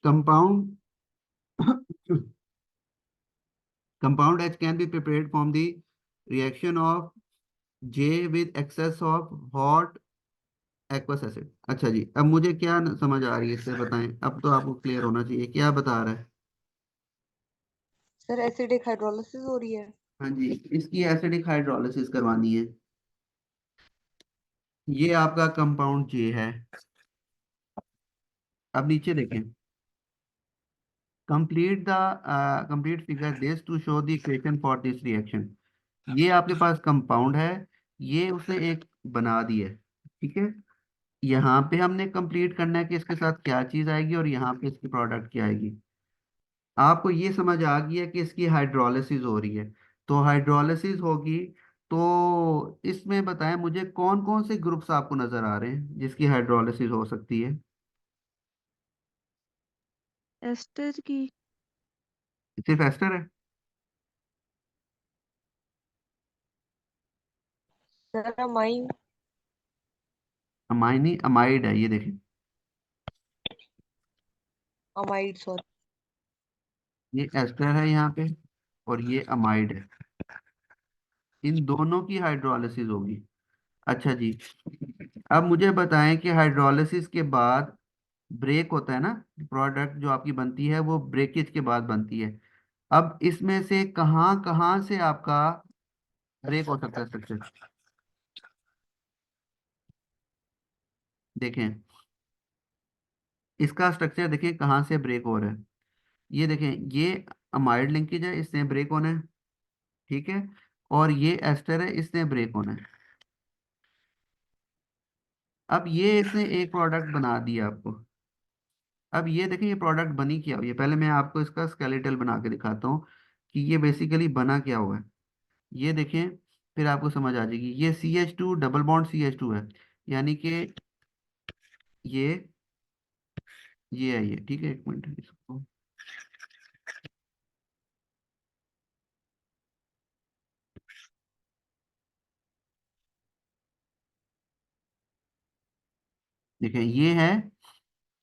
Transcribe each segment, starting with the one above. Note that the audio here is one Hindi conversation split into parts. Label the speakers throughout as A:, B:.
A: Compound compound H can be prepared from the reaction of J with excess of hot aqueous acid। अच्छा जी, अब मुझे क्या समझ आ रही है इससे बताएं, अब तो आपको क्लियर होना चाहिए क्या बता रहा है।
B: सर एसिडिक हाइड्रोलिसिस हो रही है।
A: हाँ जी, इसकी एसिडिक हाइड्रोलिसिस करवानी है। ये आपका कंपाउंड जे है। अब नीचे देखें, complete the complete figure this to show the equation for this reaction. ये आपके पास कंपाउंड है, ये उसने एक बना दी है, ठीक है। यहाँ पे हमने कंप्लीट करना है कि इसके साथ क्या चीज आएगी और यहाँ पे इसकी प्रोडक्ट क्या आएगी। आपको ये समझ आ गया कि इसकी हाइड्रोलिसिस हो रही है, तो हाइड्रोलिसिस होगी। तो इसमें बताएं मुझे कौन कौन से ग्रुप्स आपको नजर आ रहे हैं जिसकी हाइड्रोलिसिस हो सकती है।
C: एस्टर की।
A: सिर्फ एस्टर है?
B: Sir amine.
A: अमाइनी अमाइड है, ये देखें,
B: अमाइड सॉरी।
A: ये एस्टर है यहाँ पे और ये अमाइड है। इन दोनों की हाइड्रोलिसिस होगी। अच्छा जी, अब मुझे बताएं कि हाइड्रोलिसिस के बाद ब्रेक होता है ना, प्रोडक्ट जो आपकी बनती है वो ब्रेकेज के बाद बनती है। अब इसमें से कहाँ कहाँ से आपका ब्रेक हो सकता है स्ट्रक्चर, देखें। इसका स्ट्रक्चर देखें कहाँ से ब्रेक हो रहा है। ये देखें, ये अमाइड लिंकेज है, इसने ब्रेक होना है, ठीक है। और ये एस्टर है, इसने ब्रेक होना है। अब ये इसने एक प्रोडक्ट बना दिया आपको। अब ये देखें ये प्रोडक्ट बनी क्या हुई है, पहले मैं आपको इसका स्केलेटल बना के दिखाता हूँ कि ये बेसिकली बना क्या हुआ है। ये देखें, फिर आपको समझ आ जाएगी। ये CH2 डबल बॉन्ड CH2 है, यानी कि ये ये है, ये ठीक है। एक मिनट इसको, देखें ये है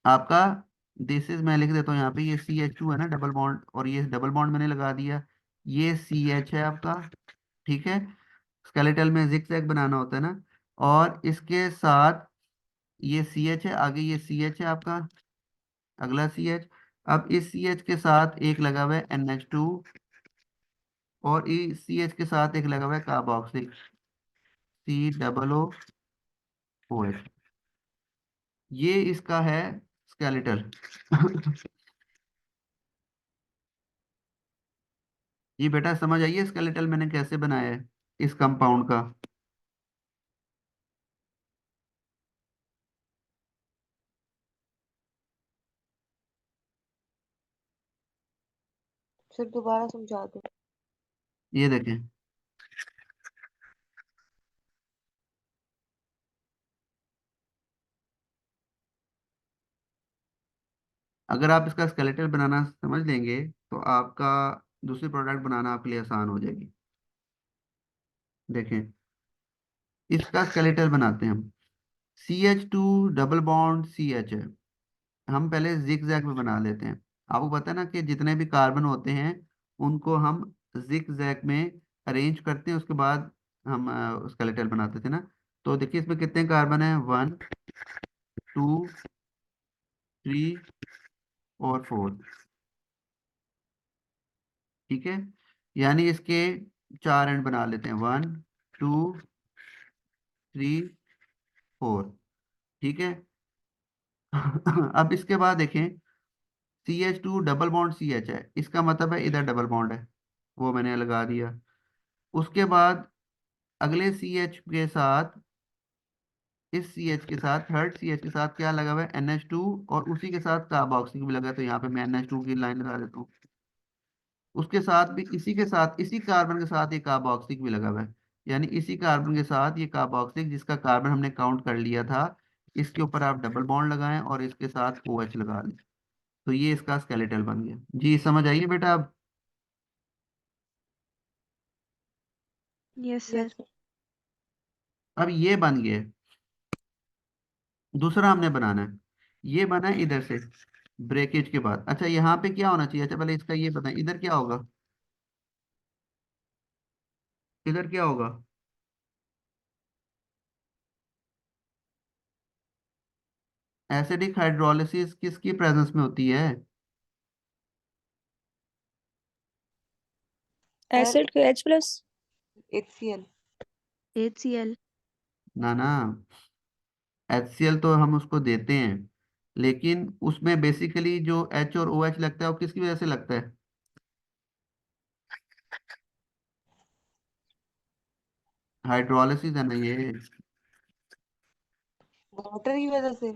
A: आपका, दिस इज, मैं लिख देता हूँ यहाँ पे, ये CH2 है ना डबल बॉन्ड, और ये डबल बॉन्ड मैंने लगा दिया। ये CH है आपका, ठीक है। स्केलेटल में जिगजैग बनाना होता है ना, और इसके साथ ये CH है, आगे ये CH है आपका, अगला CH। अब इस CH के साथ एक लगा हुआ है NH2, और इस CH के साथ एक लगा हुआ है कार्बोक्सिल COOH। ये इसका है स्केलेटल। ये बेटा समझ आइए स्केलेटल मैंने कैसे बनाया है इस कंपाउंड का।
B: सर दोबारा समझा दो।
A: ये देखें, अगर आप इसका स्केलेटल बनाना समझ लेंगे तो आपका दूसरी प्रोडक्ट बनाना आपके लिए आसान हो जाएगी। देखें, इसका स्केलेटल बनाते हैं हम। CH2 डबल बॉन्ड CH है, हम पहले जिग जैग में बना लेते हैं। आपको पता है ना कि जितने भी कार्बन होते हैं उनको हम जिग जैग में अरेंज करते हैं, उसके बाद हम स्केलेटल बनाते थे ना। तो देखिए इसमें कितने कार्बन है, 1 2 3 और 4, ठीक है। यानी इसके चार एंड बना लेते हैं, 1 2 3 4, ठीक है। अब इसके बाद देखें, CH2 डबल बॉन्ड CH है, इसका मतलब है इधर डबल बॉन्ड है, वो मैंने लगा दिया। उसके बाद अगले CH के साथ, इस CH के साथ, थर्ड CH के साथ क्या लगा हुआ है, NH2, और उसी के साथ कार्बोक्सिल भी लगा है, तो यहाँ पे मैं NH2 की लाइन लगा देता हूँ। उसके साथ भी, इसी के साथ, इसी कार्बन के साथ ये कार्बोक्सिल भी लगा हुआ है, यानी इसी कार्बन के साथ ये कार्बोक्सिल जिसका कार्बन हमने काउंट कर लिया था, इसके ऊपर आप डबल बॉन्ड लगाएं और इसके साथ OH लगा दें। तो ये इसका स्केलेटल बन गया जी, समझ आइए बेटा अब।
C: Yes
B: yes
C: sir.
B: सर।
A: अब ये बन गया, दूसरा हमने बनाना है। ये बना है इधर से ब्रेकेज के बाद। अच्छा यहाँ पे क्या होना चाहिए, अच्छा पहले इसका ये बताएं, इधर क्या होगा, इधर क्या होगा। एसिडिक हाइड्रोलिसिस किसकी प्रेजेंस में होती है।
B: सर
D: एसिड के H+।
B: HCl।
C: HCl।
A: ना ना, HCl तो हम उसको देते हैं, लेकिन उसमें बेसिकली जो H और OH लगता है वो किसकी वजह से लगता है। हाइड्रोलिसिस है ना ये।
B: वाटर की वजह से।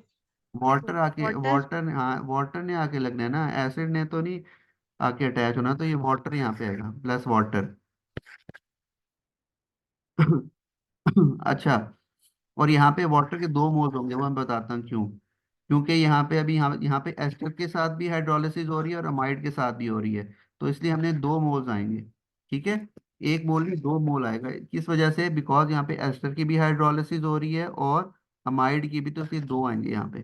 A: वाटर आके,
C: वाटर।
A: वाटर, हाँ वाटर ने आके लगना है ना, एसिड ने तो नहीं आके अटैच होना, तो ये वाटर यहाँ पे आएगा प्लस वाटर। अच्छा, और यहाँ पे वाटर के दो मोल्स होंगे, वो मैं बताता हूँ क्यों। क्योंकि यहाँ पे अभी यहाँ पे एस्टर के साथ भी हाइड्रोलिसिस हो रही है और अमाइड के साथ भी हो रही है, तो इसलिए हमने दो मोल्स आएंगे। ठीक है, एक मोल में दो मोल आएगा, किस वजह से, बिकॉज यहाँ पे एस्टर की भी हाइड्रोलिसिस हो रही है और अमाइड की भी, तो इसलिए दो आएंगे यहाँ पे।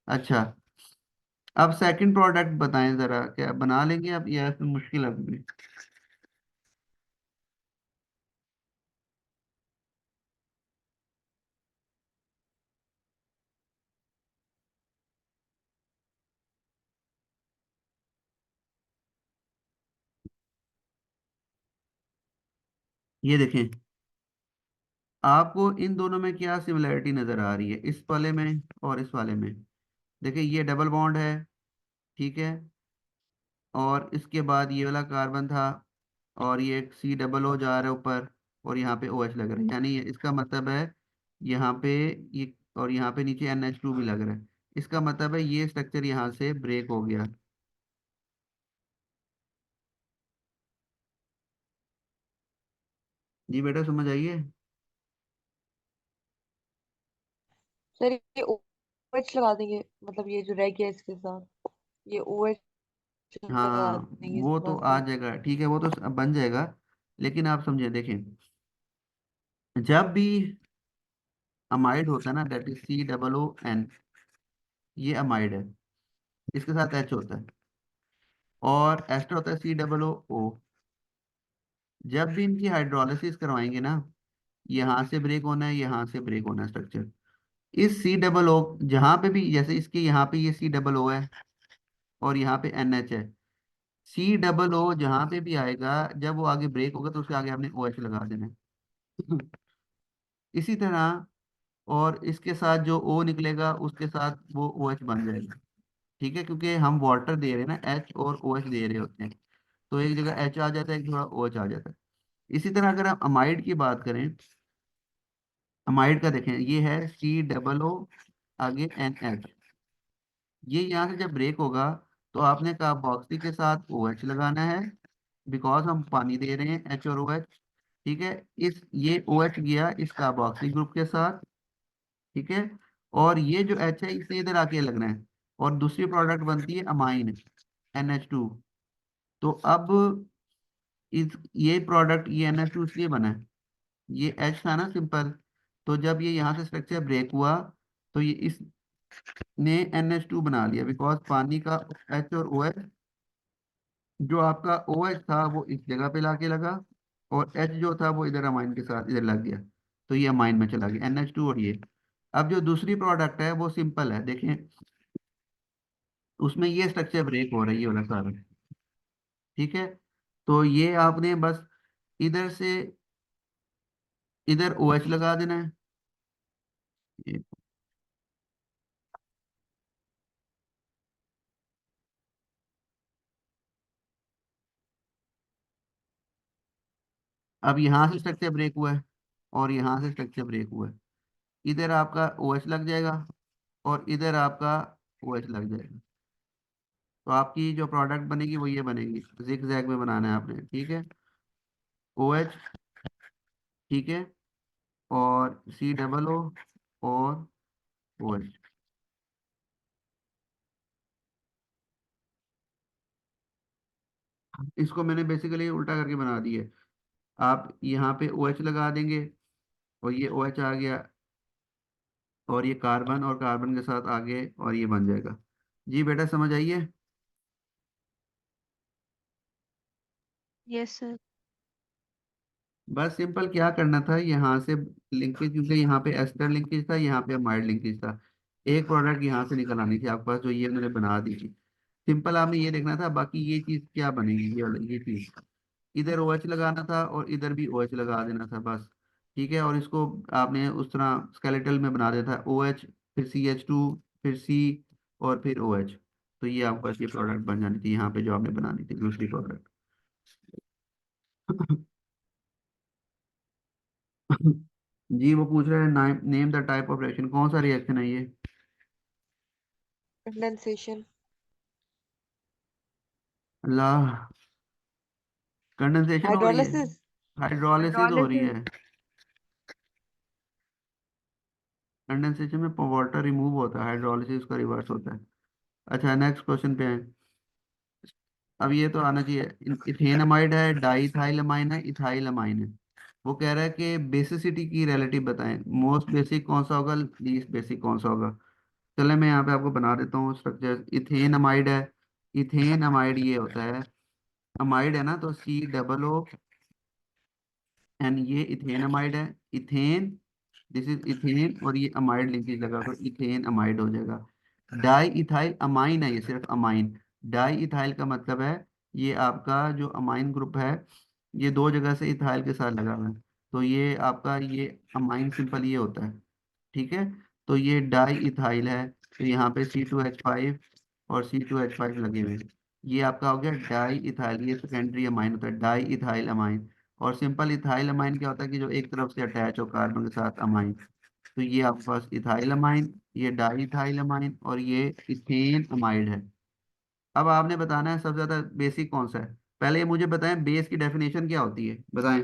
A: अच्छा, अब सेकंड प्रोडक्ट बताएं जरा, क्या बना लेंगे अब या फिर मुश्किल है अभी भी? ये देखें, आपको इन दोनों में क्या सिमिलरिटी नजर आ रही है, इस वाले में और इस वाले में। देखिए ये डबल बॉन्ड है, ठीक है, और इसके बाद ये वाला कार्बन था, और ये COO जा रहा है ऊपर, और यहाँ पे OH लग रहा है, यानी इसका मतलब है यहाँ पे ये, और यहाँ पे नीचे NH2 भी लग रहा है। इसका मतलब है ये स्ट्रक्चर यहाँ से ब्रेक हो गया। जी बेटा समझ आइए।
B: सर ये OH लगा देंगे, मतलब ये जो रह गया इसके साथ ये OH लगा
A: हाँ
B: देंगे
A: वो
B: इसके
A: तो
B: पास
A: आ
B: तो।
A: जाएगा, ठीक है, वो तो बन जाएगा। लेकिन आप समझे, देखें, जब भी अमाइड होता है ना, दैट इज COON, ये अमाइड है, इसके साथ H होता है, और एस्टर होता है COO। जब भी इनकी हाइड्रोलिसिस करवाएंगे ना, यहाँ से ब्रेक होना है, यहाँ से ब्रेक होना है स्ट्रक्चर। इस COO जहाँ पे भी, जैसे इसके यहाँ पे ये COO है और यहाँ पे NH है, COO जहाँ पे भी आएगा, जब वो आगे ब्रेक होगा तो उसके आगे आपने OH लगा देना है। इसी तरह, और इसके साथ जो O निकलेगा उसके साथ वो OH बन जाएगा। ठीक है, क्योंकि हम वाटर दे रहे हैं ना, H और OH दे रहे होते हैं, तो एक जगह H आ जाता है, एक थोड़ा OH आ जाता है। इसी तरह अगर हम अमाइड की बात करें, अमाइड का देखें, ये है COO, आगे NH, ये यहाँ से जब ब्रेक होगा तो आपने कार्बोक्सी के साथ OH लगाना है, बिकॉज हम पानी दे रहे हैं, H और OH। ठीक है, इस ये OH गया इस कार्बोक्सी ग्रुप के साथ, ठीक है, और ये जो H है इसे इधर आके लगना है, और दूसरी प्रोडक्ट बनती है अमाइन, NH2। तो अब इस ये प्रोडक्ट, ये NH2 इसलिए बना है, ये H था ना सिंपल, तो जब ये यहाँ से स्ट्रक्चर ब्रेक हुआ तो ये इसने NH2 बना लिया, बिकॉज पानी का H और OH, जो आपका OH था वो इस जगह पे लाके लगा, और H जो था वो इधर अमाइन के साथ इधर लग गया, तो ये अमाइन में चला गया NH2। और ये अब जो दूसरी प्रोडक्ट है वो सिंपल है, देखें, उसमें ये स्ट्रक्चर ब्रेक हो रही है वाला सारा। ठीक है, तो ये आपने बस इधर से इधर OH लगा देना है। ये- अब यहाँ से स्ट्रक्चर ब्रेक हुआ है और यहाँ से स्ट्रक्चर ब्रेक हुआ है, इधर आपका OH लग जाएगा और इधर आपका OH लग जाएगा, तो आपकी जो प्रोडक्ट बनेगी वो ये बनेगी, जिग जैग में बनाना है आपने, ठीक है, OH, ठीक है, और COO और OH। इसको मैंने बेसिकली उल्टा करके बना दिया है। आप यहाँ पे OH लगा देंगे और ये OH आ गया, और ये कार्बन और कार्बन के साथ आगे और ये बन जाएगा। जी बेटा समझ आइए।
C: Yes sir.
A: बस सिंपल क्या करना था, यहाँ से लिंकेज, क्योंकि यहाँ पे एस्टर लिंकेज था, यहाँ पे माइल्ड लिंकेज था। एक प्रोडक्ट यहाँ से निकल आनी थी आपके पास, जो ये मैंने बना दी थी। सिंपल आपने ये देखना था, बाकी ये चीज क्या बनेगी, ये चीज इधर ओ एच लगाना था और इधर भी ओ एच लगा देना था बस। ठीक है, और इसको आपने उस तरह स्केलेटल में बना देता है, ओ एच फिर CH2 फिर C और फिर ओ एच। तो ये आपके पास ये प्रोडक्ट बन जानी थी यहाँ पे, जो आपने बनानी थी दूसरी प्रोडक्ट। जी वो पूछ रहे हैं name the type of reaction, कौन सा रिएक्शन है ये?
B: कंडेंसेशन।
A: अल्लाह, कंडेंसेशन हो रही है,
B: हाइड्रोलिसिस।
A: हाइड्रोलिसिस हो रही
C: हाइड्रोलिसिस।
A: है। कंडेंसेशन में वाटर रिमूव होता है, हाइड्रोलिसिस का रिवर्स होता है। अच्छा नेक्स्ट क्वेश्चन पे है। अब ये तो आना चाहिए। इथेनमाइड है, डाइथाइलमाइन है, इथाइलमाइन है। वो कह रहा है कि बेसिसिटी की रिलेटिव बताएं, मोस्ट बेसिक कौन सा होगा, लीस्ट बेसिक कौन सा होगा। चले मैं यहाँ पे आपको बना देता हूँ स्ट्रक्चर। इथेनमाइड है, इथेनमाइड ये होता है, अमाइड है ना, तो C O एंड ये इथेनमाइड है। इथेन, दिस इज इथेन, और ये अमाइड लिंकेज लगा तो इथेन अमाइड हो जाएगा। डाई इथाइल अमाइन है, ये सिर्फ अमाइन। डाई इथाइल का मतलब है ये आपका जो अमाइन ग्रुप है, ये दो जगह से इथाइल के साथ लगा हुआ है, तो ये आपका ये अमाइन सिंपल ये होता है। ठीक है, तो ये डाई इथाइल है, तो यहाँ पे C2H5 और C2H5 लगे हुए हैं। ये आपका हो गया डाई इथाइल, ये सेकेंडरी अमाइन होता है, डाई इथाइल अमाइन। और सिंपल इथाइल अमाइन क्या होता है कि जो एक तरफ से अटैच हो कार्बन के साथ अमाइन। तो ये आपके पास इथाइल अमाइन, ये डाई इथाइल अमाइन और ये इथेन अमाइड है। अब आपने बताना है सबसे ज्यादा बेसिक कौन सा है। पहले ये मुझे बताएं बेस की डेफिनेशन क्या होती है, बताएं,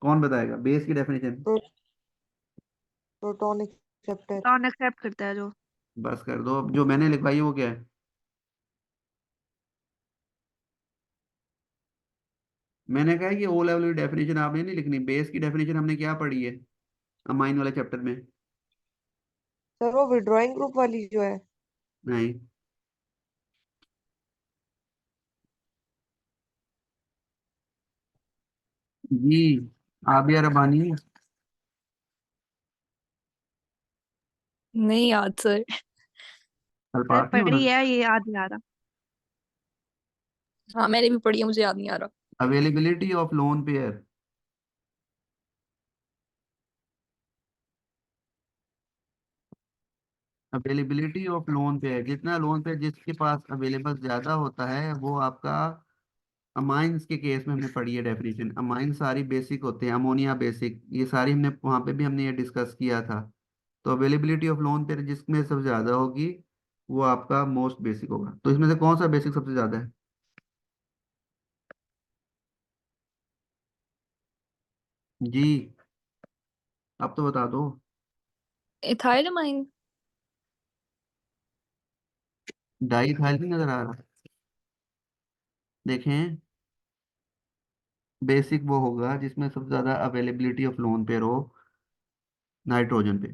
A: कौन बताएगा बेस की definition?
B: Proton acceptor.
C: Proton accept करता है जो।
A: बस कर दो, अब जो मैंने लिखवाई है वो क्या है? मैंने कहा है कि ओ लेवल की डेफिनेशन आपने नहीं लिखनी, बेस की डेफिनेशन हमने क्या पढ़ी है अमाइन वाले चैप्टर में?
B: सर वो विड्रॉइंग ग्रुप वाली जो है।
A: नहीं। जी आबिया रबानी,
D: नहीं याद सर।
C: सर
A: अल्पाफ नहीं होना।
C: पढ़ी है, ये याद नहीं आ रहा।
D: हाँ मैंने भी पढ़ी है, मुझे याद नहीं आ रहा।
A: Availability of lone pair, availability of lone pair, जितना लोन पेयर जिसके पास अवेलेबल ज्यादा होता है वो आपका। अमाइंस के केस में हमने पढ़ी है डेफिनेशन, अमाइन सारी बेसिक होते हैं, अमोनिया बेसिक, ये सारी हमने वहां पे भी हमने ये डिस्कस किया था। तो अवेलेबिलिटी ऑफ लोन पेयर जिसमें सबसे ज्यादा होगी वो आपका मोस्ट बेसिक होगा। तो इसमें से कौन सा बेसिक सबसे ज्यादा है? जी अब तो बता दो।
D: इथाइलमाइन।
A: डाई इथाइल नहीं नजर आ रहा? देखें, बेसिक वो होगा जिसमें सबसे ज्यादा अवेलेबिलिटी ऑफ लोन पेयर हो, नाइट्रोजन पे।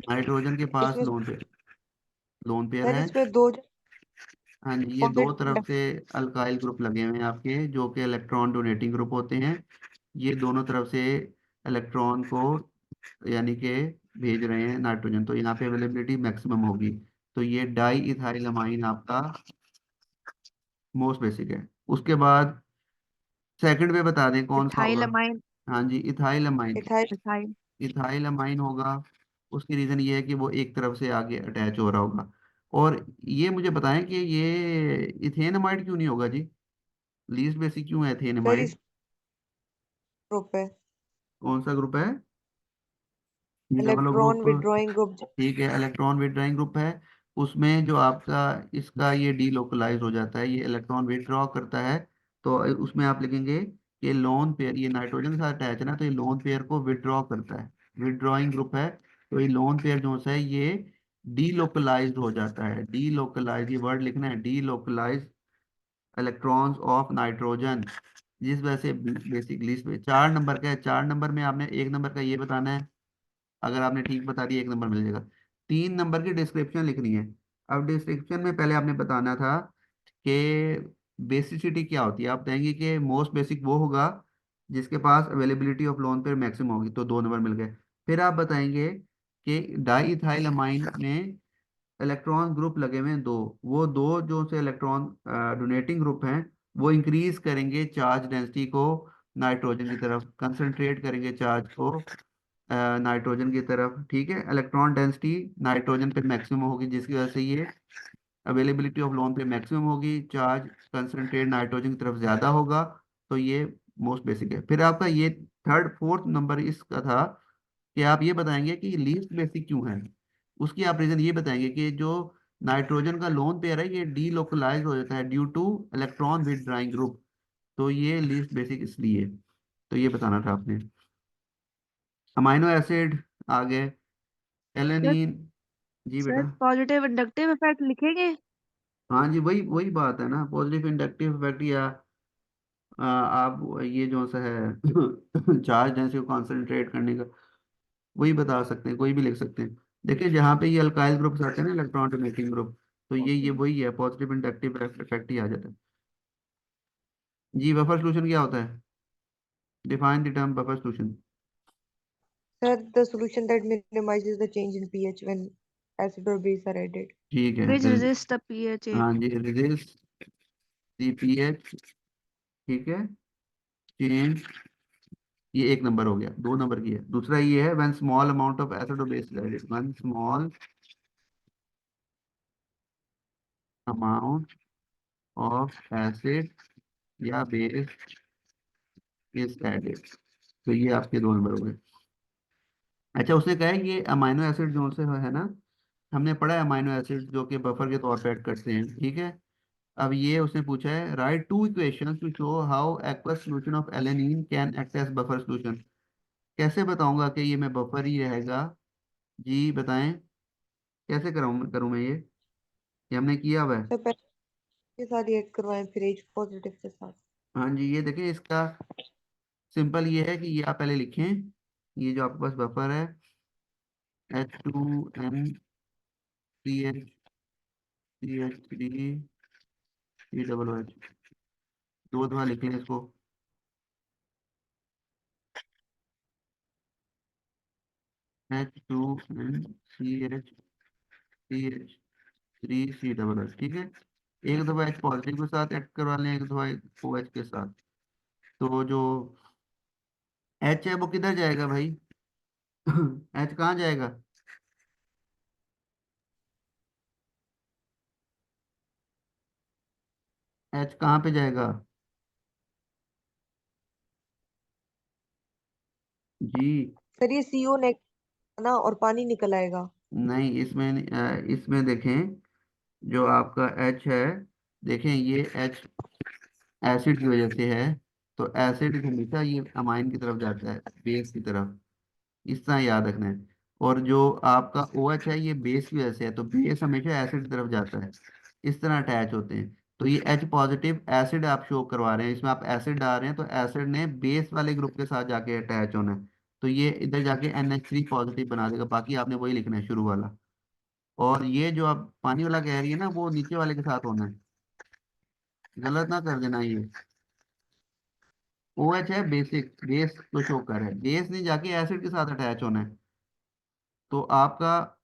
A: नाइट्रोजन के पास
B: इसमें
A: लोन पेयर
B: सर
A: है।
B: इसमें दो
A: हाँ जी, ये दो तरफ
B: कंपाउंडेड।
A: से अल्काइल ग्रुप लगे हुए हैं आपके, जो कि इलेक्ट्रॉन डोनेटिंग ग्रुप होते हैं। ये दोनों तरफ से इलेक्ट्रॉन को यानी कि भेज रहे हैं नाइट्रोजन, तो यहाँ पे अवेलेबिलिटी मैक्सिमम होगी। तो ये डाई इथाइल अमाइन आपका मोस्ट बेसिक है। उसके बाद सेकंड पे बता दें कौन सा होगा।
C: इथाइलमाइन।
A: हाँ जी ethyl amine,
B: ethyl.
C: Ethyl.
A: Ethyl amine होगा। उसकी रीजन ये है कि वो एक तरफ से आगे अटैच हो रहा होगा। और ये मुझे बताएं कि ये इथेनमाइड क्यों नहीं होगा जी, लीस्ट बेसिक क्यों है
B: सर इस
A: इथेनमाइड?
B: ग्रुप है
A: कौन सा ग्रुप है? ये double O
B: electron
A: group.
B: Withdrawing group.
A: ठीक है, इलेक्ट्रॉन विड्रॉइंग ग्रुप है। उसमें जो आपका इसका ये डीलोकलाइज हो जाता है, ये इलेक्ट्रॉन विड्रॉ करता है। तो उसमें आप लिखेंगे कि लोन पेयर, ये नाइट्रोजन के साथ अटैच है ना, तो ये लोन पेयर को विड्रॉ करता है, विड्रॉइंग ग्रुप है। तो ये लोन पेयर जो सा है ये डीलोकलाइज हो जाता है, डीलोकलाइज ये वर्ड लिखना है, डीलोकलाइज इलेक्ट्रॉन्स ऑफ नाइट्रोजन, जिस वजह से बेसिकली इसमें 4 नंबर का है। 4 नंबर में आपने 1 नंबर का ये बताना है, अगर आपने ठीक बता दिया 1 नंबर मिल जाएगा। 3 नंबर की डिस्क्रिप्शन लिखनी है। अब डिस्क्रिप्शन में पहले आपने बताना था कि बेसिसिटी क्या होती है। आप कहेंगे कि मोस्ट बेसिक वो होगा जिसके पास अवेलेबिलिटी ऑफ लोन पे मैक्सिमम होगी, तो 2 नंबर मिल गए। फिर आप बताएंगे कि डाई इथाइल अमाइन में इलेक्ट्रॉन ग्रुप लगे हुए हैं दो, वो दो जो से इलेक्ट्रॉन डोनेटिंग ग्रुप हैं वो इंक्रीज करेंगे चार्ज डेंसिटी को नाइट्रोजन की तरफ, कंसंट्रेट करेंगे चार्ज को नाइट्रोजन की तरफ। ठीक है, इलेक्ट्रॉन डेंसिटी नाइट्रोजन पे मैक्सिमम होगी जिसकी वजह से ये अवेलेबिलिटी ऑफ लोन पे मैक्सिमम होगी, चार्ज कंसंट्रेट नाइट्रोजन की तरफ ज्यादा होगा। तो ये मोस्ट बेसिक है। फिर आपका ये थर्ड फोर्थ नंबर इसका था कि आप ये बताएंगे कि लीस्ट बेसिक क्यों है। उसकी आप रीजन ये बताएंगे कि जो नाइट्रोजन का लोन पेयर है ये डीलोकलाइज हो जाता है ड्यू टू इलेक्ट्रॉन विथड्राइंग ग्रुप, तो ये लीस्ट बेसिक इसलिए। तो ये बताना था आपने। अमाइनो एसिड आ गए,
C: सर
A: एलेनिन। जी
C: सर
A: बेटा।
C: पॉजिटिव इंडक्टिव इफेक्ट लिखेंगे?
A: हाँ जी, वही वही बात है ना, पॉजिटिव इंडक्टिव इफेक्ट या आप ये जो सा है चार्ज डेंसिटी को कॉन्सेंट्रेट करने का वही बता सकते हैं, कोई भी लिख सकते हैं। देखिए जहाँ पे ये अल्काइल ग्रुप्स आते हैं ना, इलेक्ट्रॉन डोनेटिंग ग्रुप, तो ये वही है, पॉजिटिव इंडक्टिव इफेक्ट ही आ जाता है। जी, बफर सॉल्यूशन क्या होता है? Define the term buffer solution.
B: Sir, the solution that minimizes the change in pH when acid or base are added.
A: ठीक है,
C: विच रेजिस्ट द पीएच
A: हाँ जी, रेजिस्ट दी पीएच। ठीक है, चेंज। ये 1 नंबर हो गया, 2 नंबर की है। दूसरा ये है when small amount of acid और base added, when small amount of acid या बेस इज एडेड। तो ये आपके 2 नंबर हो गए। अच्छा, उसने कहा है ये अमाइनो एसिड जो से है ना, हमने पढ़ा है अमाइनो एसिड जो कि बफर के तौर पे ऐड करते हैं। ठीक है, अब ये उसने पूछा है write 2 equations to show how aqueous solution of alanine can act as buffer solution. कैसे बताऊंगा कि ये मैं बफर ही रहेगा? जी बताएं, कैसे करूँ करूँ मैं ये हमने किया हुआ है।
B: सर पहले के साथ रिएक्ट करवाएं फिर H पॉजिटिव के साथ।
A: हाँ जी, ये देखिए इसका सिंपल ये है कि ये आप पहले लिखें, ये जो आपके पास बफर है H2NCH3CH3 दो दफा लिखेंगे इसको। H2NCH3CH3 ठीक है, एक दफा H पॉजिटिव के साथ ऐड करवा लें, एक दफा OH के साथ। तो जो H है वो किधर जाएगा भाई? H कहाँ जाएगा? H कहाँ पे जाएगा? जी
B: सर ये CO नेगेटिव ना और पानी निकल आएगा।
A: नहीं, इसमें देखें जो आपका H है, देखें ये H एसिड की वजह से है, तो एसिड हमेशा ये अमाइन की तरफ जाता है, बेस की तरफ, इस तरह याद रखना है। और जो आपका OH है ये बेस की वजह से है, तो बेस हमेशा एसिड की तरफ जाता है, इस तरह अटैच होते हैं। तो ये H पॉजिटिव एसिड आप शो करवा रहे हैं, इसमें आप एसिड डाल रहे हैं, तो एसिड ने बेस वाले ग्रुप के साथ जाके अटैच होना है, तो ये इधर जाके NH3 पॉजिटिव बना देगा। बाकी आपने वही लिखना है शुरू वाला। और ये जो आप पानी वाला कह रही है ना, वो नीचे वाले के साथ होना है, गलत ना कर देना। ये OH है बेसिक, बेस तो शो कर है, बेस नहीं जाके एसिड के साथ अटैच होना है। तो आपका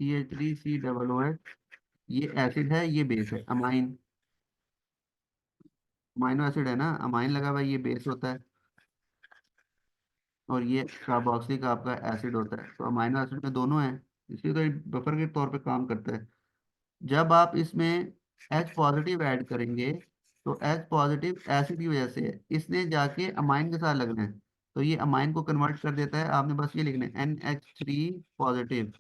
A: CH3C OH, ये एसिड है ये बेस है, अमाइन अमाइनो एसिड है ना, अमाइन लगा हुआ है, ये बेस होता है, और ये कार्बोक्सिलिक आपका एसिड होता है। तो अमाइनो एसिड में दोनों हैं, इसलिए तो ये बफर के तौर पे काम करता है। जब आप इसमें H पॉजिटिव ऐड करेंगे, तो H पॉजिटिव एसिड की वजह से है, इसने जाके अमाइन के साथ लगना है, तो ये अमाइन को कन्वर्ट कर देता है। आपने बस ये लिखना है NH3 पॉजिटिव।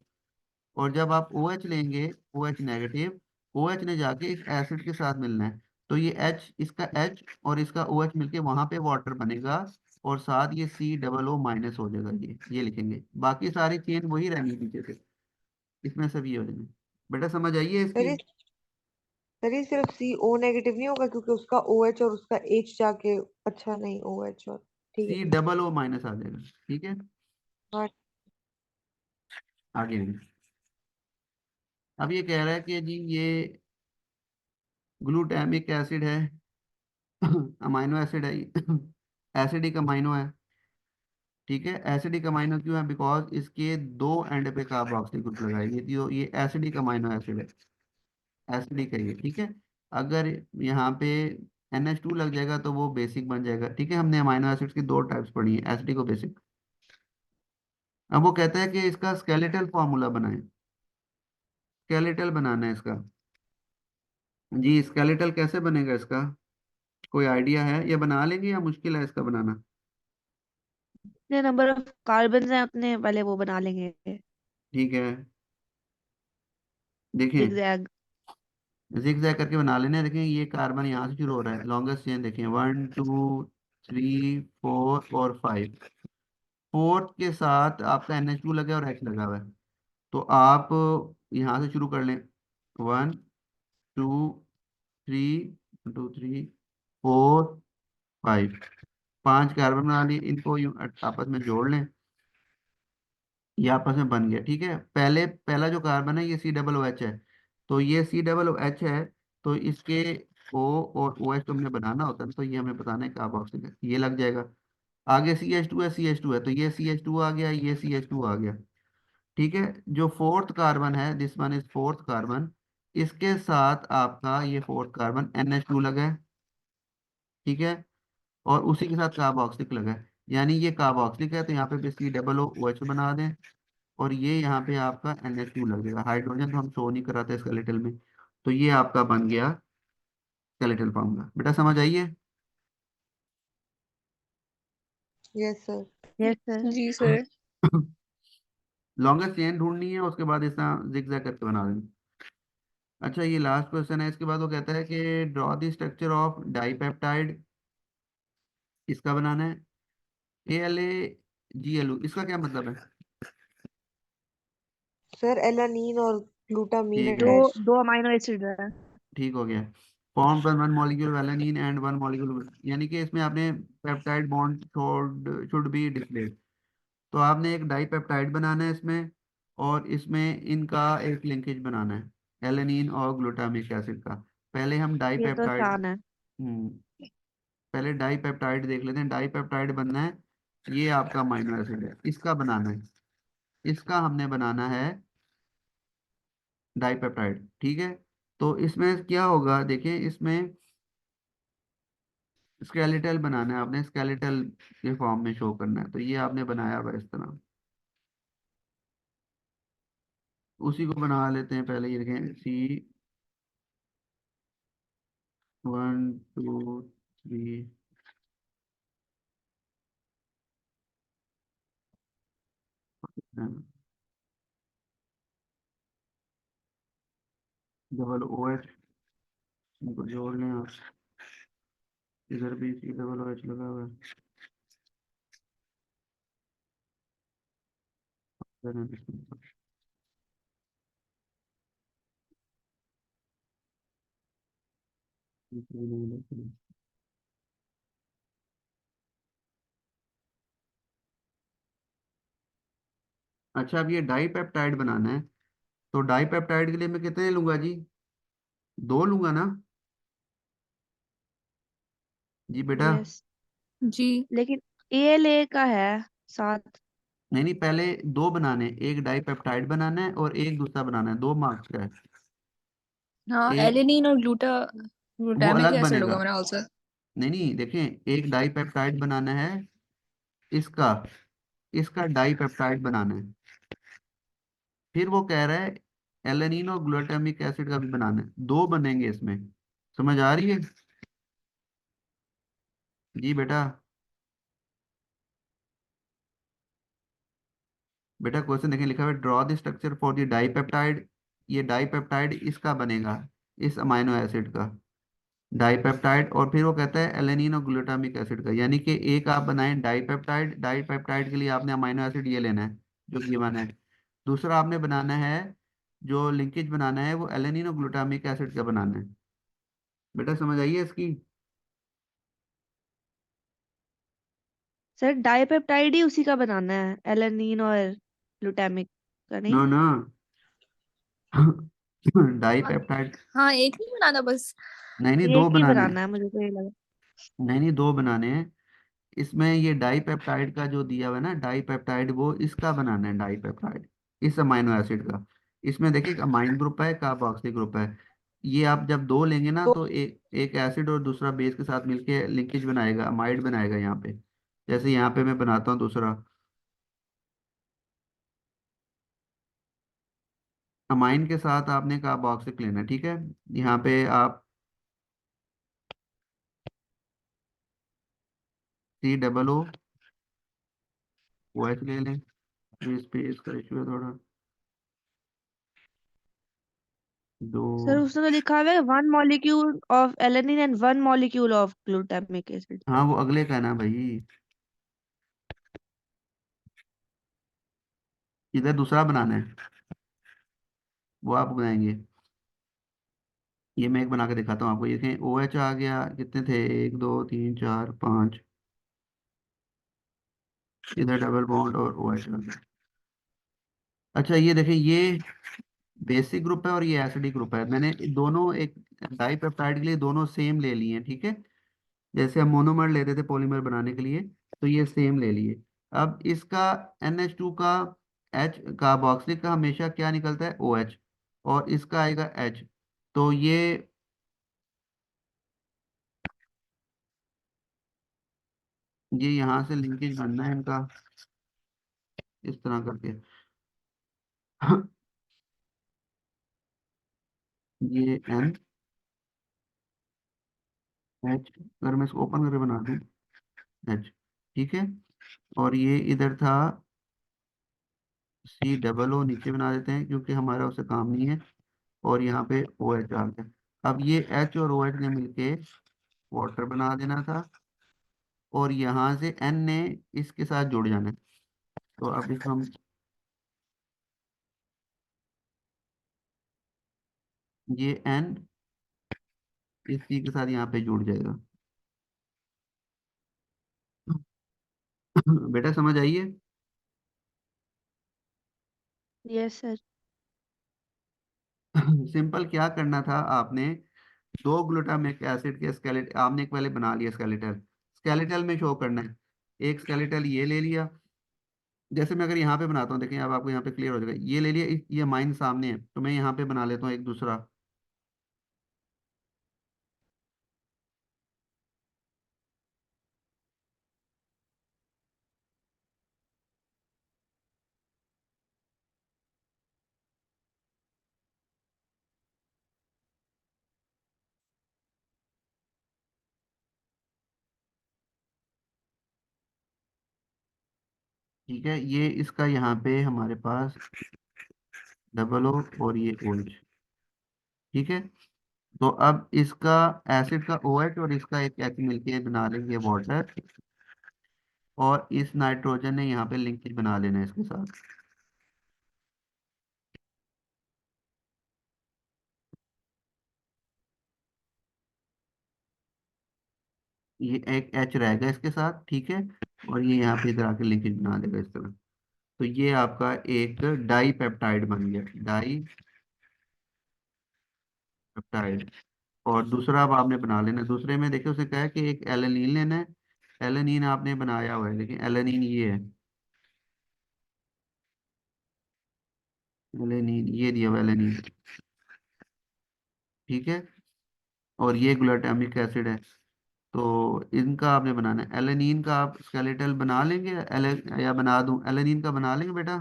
A: और जब आप OH लेंगे, OH नेगेटिव, OH ने जाके इस एसिड के साथ मिलना है, तो ये H, इसका H और इसका OH मिलके वहां पे वाटर बनेगा, और साथ ये COO- हो जाएगा। ये लिखेंगे, बाकी सारी चेन वही रहेंगी पीछे से, इसमें सब ये हो जाएंगे। बेटा समझ आइए
B: सर
A: इसकी?
B: ये सर ये सिर्फ CO नेगेटिव नहीं होगा, क्योंकि उसका OH और उसका H जाके, अच्छा नहीं, OH और, ठीक है
A: सी
B: ठीक है।
A: डबल ओ माइनस आ जाएगा, ठीक है।
B: हाँ।
A: आगे अब ये कह रहा है कि जी ये ग्लूटामिक एसिड है, अमाइनो एसिड है, एसिडिक अमाइनो है, ठीक है। एसिडिक अमाइनो क्यों है? बिकॉज इसके दो एंड पे कार्बोक्सिल ग्रुप लगा है, ये एसिडिक अमाइनो एसिड है, एसिडिक है ये, ठीक है। अगर यहाँ पे NH2 लग जाएगा तो वो बेसिक बन जाएगा, ठीक है। हमने अमाइनो एसिड्स की दो टाइप्स पढ़ी है, एसिडिक और बेसिक। अब वो कहता है कि इसका स्केलेटल फॉर्मूला बनाएं, स्केलेटल बनाना है इसका। जी स्केलेटल कैसे बनेगा इसका, कोई आइडिया है? ये बना लेंगे या मुश्किल है इसका बनाना?
C: जितने नंबर ऑफ कार्बन हैं उतने वाले वो बना लेंगे।
A: ठीक है, देखें,
C: zigzag।
A: जिग जैग करके बना लेने हैं। देखें ये कार्बन यहाँ से शुरू हो रहा है, लॉन्गेस्ट चेन देखें, 1 2 3 4 और 5। फोर्थ के साथ आपका NH2 लगा है और H लगा हुआ है, तो आप यहाँ से शुरू कर लें, 1 2 3 4 5। 5 कार्बन बना लिए, इनको यूं आपस में जोड़ लें, ये आपस में बन गया, ठीक है। पहला जो कार्बन है ये C OH है, तो ये C OH है, तो इसके O और OH तो हमने बनाना होता है, तो ये हमें बताना है कार्बोक्सिल है, ये लग जाएगा। आगे CH2 है, CH2 है, तो ये CH2 आ गया, ये CH2 आ गया, ठीक है। जो फोर्थ कार्बन है, this one is fourth carbon, इसके साथ आपका ये फोर्थ कार्बन NH2 लगा है, ठीक है। और उसी के साथ कार्बोक्सिलिक लगा है, यानी ये कार्बोक्सिलिक है, तो यहाँ पे भी COOH बना दें, और ये यहाँ पे आपका NH2 लगेगा। हाइड्रोजन तो हम शो नहीं कराते स्केलेटल में, तो ये आपका बन गया स्केलेटल फार्मूला। बेटा समझ आइए?
B: Yes sir.
C: Yes sir.
D: जी सर।
A: लॉन्गेस्ट चेन ढूंढनी है, उसके बाद इसका जिगजैग करके बना देंगे। अच्छा ये लास्ट क्वेश्चन है, इसके बाद वो कहता है कि draw the structure of dipeptide, इसका बनाना है। ALAGLU, इसका क्या मतलब है?
B: सर एलानीन और ग्लूटामीन
A: ठीक
C: दो
A: है,
B: अटैच।
C: दो अमाइनो एसिड है।
A: ठीक हो गया। फॉर्म पर 1 मॉलिक्यूल वेलानिन एंड 1 मॉलिक्यूल, यानी कि इसमें आपने peptide bond should be displayed, तो आपने एक डाई पेप्टाइड बनाना है इसमें, और इसमें इनका एक लिंकेज बनाना है, एलेनिन और ग्लूटामिक एसिड का। पहले हम डाई
C: ये तो
A: पेप्टाइड,
C: आसान है।
A: पहले डाई पेप्टाइड देख लेते हैं। डाई पेप्टाइड बनना है, ये आपका अमाइनो एसिड है, इसका बनाना है, इसका हमने बनाना है डाई पेप्टाइड, ठीक है। तो इसमें क्या होगा, देखिए इसमें स्केलेटल बनाना है आपने, स्केलेटल के फॉर्म में शो करना है, तो ये आपने बनाया हुआ है इस तरह, उसी को बना लेते हैं। पहले ये देखें, C 1 2 3, OH, इनको जोड़ लें आप, इधर भी COOH लगा हुआ है, अच्छा अब ये डाई पेप्टाइड बनाना है, तो डाई पेप्टाइड के लिए मैं कितने लूंगा जी? 2 लूंगा ना? जी बेटा।
C: यस।
D: जी।
C: लेकिन ALA का है 7।
A: नहीं नहीं, पहले 2 बनाने हैं, एक डाई पेप्टाइड बनाना है और एक दूसरा बनाना है, 2 मार्क्स का है।
D: हाँ,
A: एक
D: एलेनिन और
A: वो
D: ग्लूटामिक
A: अलग
D: एसिड होगा
A: बनेगा,
D: मेरा ख्याल से।
A: नहीं नहीं, देखें एक डाई पेप्टाइड बनाना है, इसका इसका डाई पेप्टाइड बनाना है, फिर वो कह रहा है एलेनिन और ग्लूटामिक एसिड का भी बनाना है, 2 बनेंगे इसमें। समझ आ रही है? जी बेटा। बेटा क्वेश्चन देखें, लिखा हुआ है draw the structure for the dipeptide, ये डाइपेप्टाइड इसका बनेगा, इस अमाइनो एसिड का डाइपेप्टाइड, और फिर वो कहता है एलेनिन और ग्लूटामिक एसिड का, यानी कि एक आप बनाएं डाइपेप्टाइड, डाइपेप्टाइड के लिए आपने अमाइनो एसिड ये लेना है जो गिवन है। दूसरा आपने बनाना है जो लिंकेज बनाना है वो एलेनिन और ग्लूटामिक एसिड का बनाना है। बेटा समझ आइए इसकी।
C: सर डाइपेप्टाइड ही उसी का बनाना है, एलेनिन और ग्लूटामिक का नहीं।
A: No no dipeptide.
D: हाँ, एक नहीं बनाना बस।
A: नहीं नहीं, दो
C: एक ही
A: बनाने हैं।
C: बनाना है, मुझे तो ये लगा।
A: नहीं नहीं, दो बनाने हैं। इसमें ये डाइपेप्टाइड का जो दिया हुआ है ना, डाइपेप्टाइड, वो इसका बनाना है डाइपेप्टाइड, इस अमाइनो एसिड का। इसमें देखिए एक अमाइन ग्रुप है, कार्बोक्सी ग्रुप है। ये आप जब दो लेंगे ना
B: तो
A: तो एक एक एसिड और दूसरा बेस के साथ मिलके लिंकेज बनाएगा, अमाइड बनाएगा यहाँ पे। जैसे यहाँ पे मैं बनाता हूँ दूसरा अमाइन के साथ आपने कार्बोक्सिक लेना है, ठीक है। यहाँ पे आप COO OH ले लें। स्पेस का इशू है थोड़ा। दो।
C: सर उसने तो लिखा हुआ है 1 molecule of alanine and 1 molecule of glutamic acid.
A: हाँ वो अगले का है ना भाई, इधर दूसरा बनाना है, वो आप बनाएंगे। ये मैं एक बना के दिखाता हूँ आपको। ये देखें, OH आ गया, कितने थे, 1 2 3 4 5। इधर डबल बॉन्ड और OH आ गया। अच्छा ये देखें, ये बेसिक ग्रुप है और ये एसिडिक ग्रुप है। मैंने दोनों एक डाइपेप्टाइड के लिए दोनों सेम ले लिए हैं, ठीक है। जैसे हम मोनोमर लेते थे पॉलीमर बनाने के लिए, तो ये सेम ले लिए। अब इसका NH2 का H कार्बोक्सिलिक का हमेशा क्या निकलता है, OH, और इसका आएगा H। तो ये यहाँ से लिंकेज बनना है इनका, इस तरह करके। ये NH, अगर मैं इसको ओपन करके बना दूं, H, ठीक है। और ये इधर था COO, नीचे बना देते हैं क्योंकि हमारा उसे काम नहीं है। और यहाँ पे OH आ गया। अब ये H और OH ने मिलके वाटर बना देना था, और यहाँ से N ने इसके साथ जुड़ जाना है। तो अब इसको हम, ये N इस C के साथ यहाँ पे जुड़ जाएगा। बेटा समझ आइए।
C: Yes sir.
A: सिंपल क्या करना था आपने, दो ग्लूटामिक एसिड के स्केलेट आपने एक पहले बना लिया, स्केलेटल स्केलेटल में शो करना है। एक स्केलेटल ये ले लिया। जैसे मैं अगर यहाँ पे बनाता हूँ, देखें अब आपको यहाँ पे क्लियर हो जाएगा। ये ले लिया, ये माइन सामने है, तो मैं यहाँ पे बना लेता हूँ एक दूसरा। ठीक है, ये इसका यहाँ पे हमारे पास डबल O और ये OH, ठीक है। तो अब इसका एसिड का OH और इसका एक H मिलके बना लेंगे वाटर, और इस नाइट्रोजन ने यहाँ पे लिंकेज बना लेना है इसके साथ। ये एक H रहेगा इसके साथ, ठीक है। और ये यहाँ पे इधर आके लिंकेज बना देगा इस तरह। तो ये आपका एक डाई पेप्टाइड बन गया, डाई पेप्टाइड। और दूसरा अब आपने बना लेना है। दूसरे में देखिए उसने कहा है कि एक एलेनीन लेना है। एलेनीन आपने बनाया हुआ है, लेकिन एलेनीन ये है, एलेनीन ये दिया हुआ एलेनीन, ठीक है। और ये ग्लूटामिक एसिड है। तो इनका आपने बनाना है। एलेनीन का आप स्केलेटल बना लेंगे, या बना दूं, एलेनीन का बना लेंगे बेटा।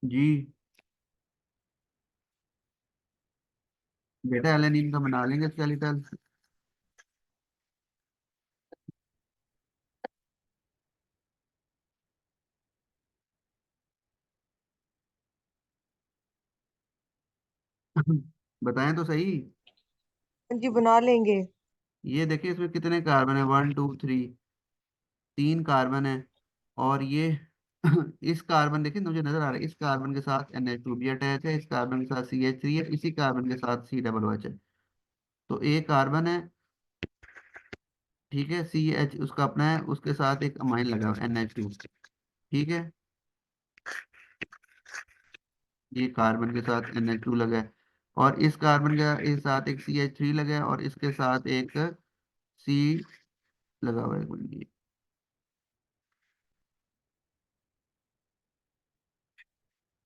A: जी बेटा, एलेनीन का बना लेंगे स्केलेटल। बताएं तो सही।
B: हाँ जी, बना लेंगे।
A: ये देखिए इसमें कितने कार्बन है, 1 2 3, 3 कार्बन है। और ये इस कार्बन देखिए मुझे नजर आ रहा है, इस कार्बन के साथ NH2 भी अटैच है, इस कार्बन के साथ CH3 है, इसी कार्बन के साथ C OH है। तो एक कार्बन है, ठीक है, CH उसका अपना है, उसके साथ एक अमाइन लगा हुआ है NH2, ठीक है, ये कार्बन के साथ NH2 लगा है, और इस कार्बन के साथ एक CH3 लगा है, और इसके साथ एक C लगा हुआ है, ये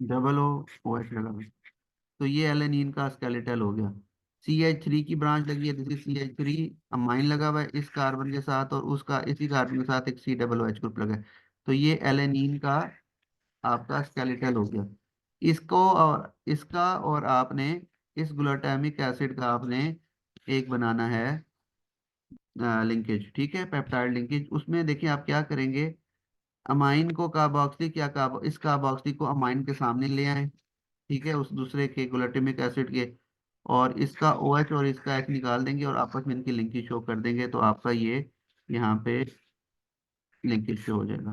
A: OH लगा हुआ है। तो ये एलेनीन का स्केलेटल हो गया। CH3 की ब्रांच लगी है, जैसे CH3 अमाइन लगा हुआ है इस कार्बन के साथ, और उसका इसी कार्बन के साथ एक COOH ग्रुप लगा है। तो ये एलेनीन का आपका स्केलेटल हो गया। इसको और इसका और आपने इस ग्लूटामिक एसिड का आपने एक बनाना है लिंकेज, ठीक है, पेप्टाइड लिंकेज। उसमें देखिए आप क्या करेंगे, अमाइन को कार्बोक्सिलिक या इस कार्बोक्सिलिक को अमाइन के सामने ले आए, ठीक है, उस दूसरे के ग्लूटामिक एसिड के, और इसका OH और इसका H निकाल देंगे और आपस में इनकी लिंकेज शो कर देंगे, तो आपका ये यहाँ पे लिंकेज शो हो जाएगा।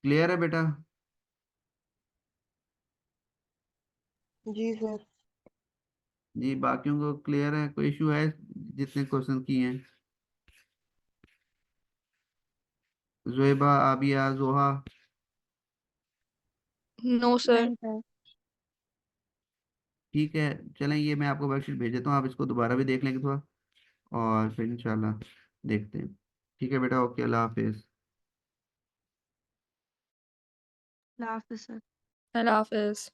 A: क्लियर है बेटा?
B: जी सर।
A: जी, बाकियों को क्लियर है? कोई इशू है जितने क्वेश्चन किए हैं? जोएबा, आबिया, जोहा?
D: No sir.
C: नहीं सर।
A: ठीक है, चलें, ये मैं आपको वर्कशीट भेज देता हूँ, आप इसको दोबारा भी देख लेंगे थोड़ा, और फिर इंशाल्लाह देखते हैं। ठीक है बेटा, ओके, अल्लाह हाफिज़।
C: अल्लाह हाफिज़ सर।
D: अल्लाह हाफिज।